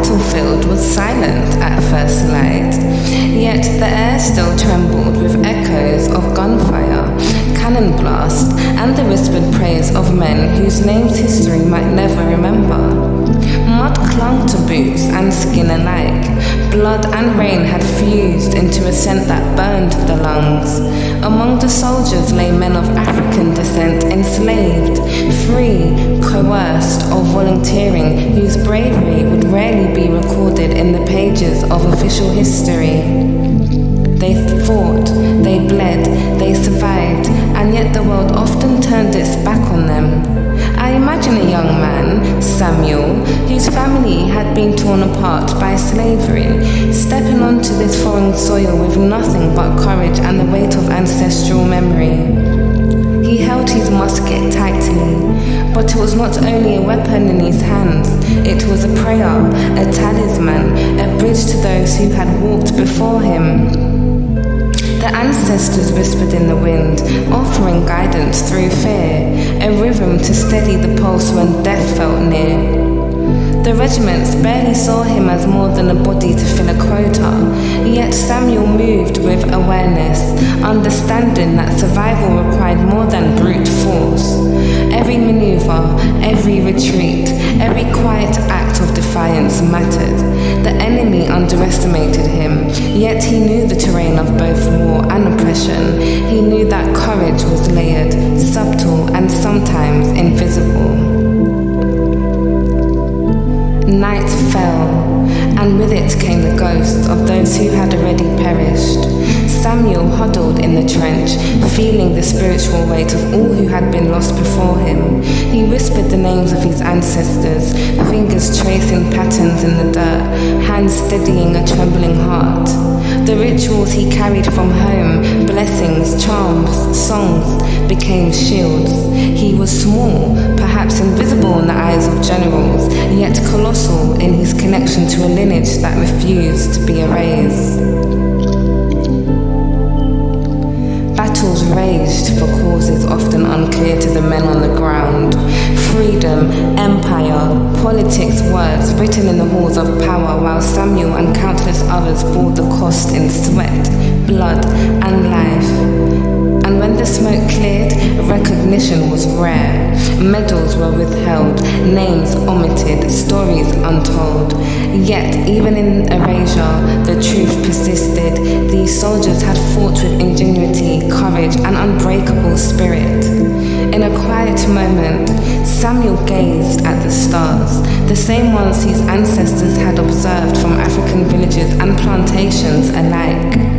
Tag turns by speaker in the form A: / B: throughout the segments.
A: battlefield was silent at first light, yet the air still trembled with echoes of gunfire, cannon blast, and the whispered praise of men whose names history might never remember. Mud clung to boots and skin alike. Blood and rain had fused into a scent that burned the lungs. Among the soldiers lay men of African descent, enslaved, free, coerced, or volunteering, whose bravery would rarely be recorded in the pages of official history. They fought, they bled, they survived, and yet the world often turned its back on them. I imagine a young man, Samuel, whose family had been torn apart by slavery, stepping onto this foreign soil with nothing but courage and the weight of ancestral memory. He held his musket tightly, but it was not only a weapon in his hands, it was a prayer, a talisman, a bridge to those who had walked before him. The ancestors whispered in the wind, offering guidance through fear, a rhythm to steady the pulse when death felt near. The regiments barely saw him as more than a body to fill a quota, yet Samuel moved with awareness, understanding that survival required more than brute force. Every maneuver, every retreat, every quiet act of defiance mattered. The enemy underestimated him, yet he knew the terrain of both war and oppression. He knew that courage was layered, subtle, and sometimes invisible. Night fell, and with it came the ghosts of those who had already perished. Samuel huddled in the trench, feeling the spiritual weight of all who had been lost before him. He whispered the names of his ancestors, fingers tracing patterns in the dirt, hands steadying a trembling heart. The rituals he carried from home, blessings, charms, songs, became shields. He was small, perhaps invisible in the eyes of generals, yet colossal in his connection to a lineage that refused to be erased. Battles raged for causes often unclear to the men on the ground. Freedom, empire, politics, words written in the halls of power, while Samuel and countless others bore the cost in sweat, blood, and life. And when the smoke cleared, recognition was rare. Medals were withheld, names omitted, stories untold. Yet, even in erasure, the truth persisted. These soldiers had fought with ingenuity, courage, and unbreakable spirit. In a quiet moment, Samuel gazed at the stars, the same ones his ancestors had observed from African villages and plantations alike.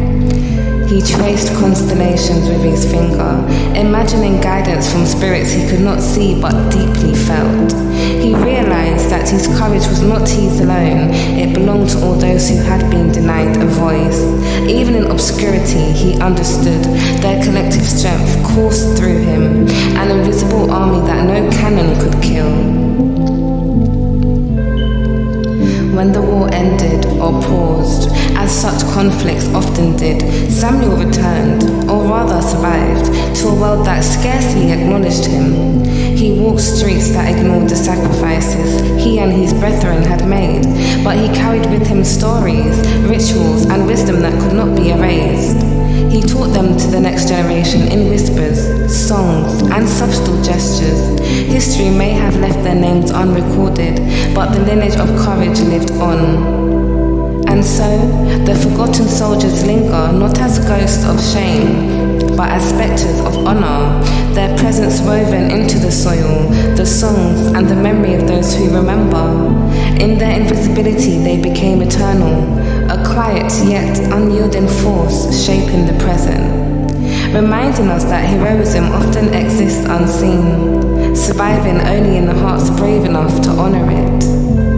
A: He traced constellations with his finger, imagining guidance from spirits he could not see but deeply felt. He realized that his courage was not his alone, it belonged to all those who had been denied a voice. Even in obscurity, he understood their collective strength coursed through him, an invisible army that no cannon could kill. When the war ended or paused, as such conflicts often did, Samuel returned, or rather survived, to a world that scarcely acknowledged him. He walked streets that ignored the sacrifices he and his brethren had made, but he carried with him stories, rituals, and wisdom that could not be erased. He taught them to the next generation in whispers, songs, and subtle gestures. History may have left their names unrecorded, but the lineage of courage lived on. And so, the forgotten soldiers linger not as ghosts of shame, but as specters of honor, their presence woven into the soil, the songs, and the memory of those who remember. In their invisibility, they became eternal, a quiet yet unyielding force shaping the present, reminding us that heroism often exists unseen, surviving only in the hearts brave enough to honor it.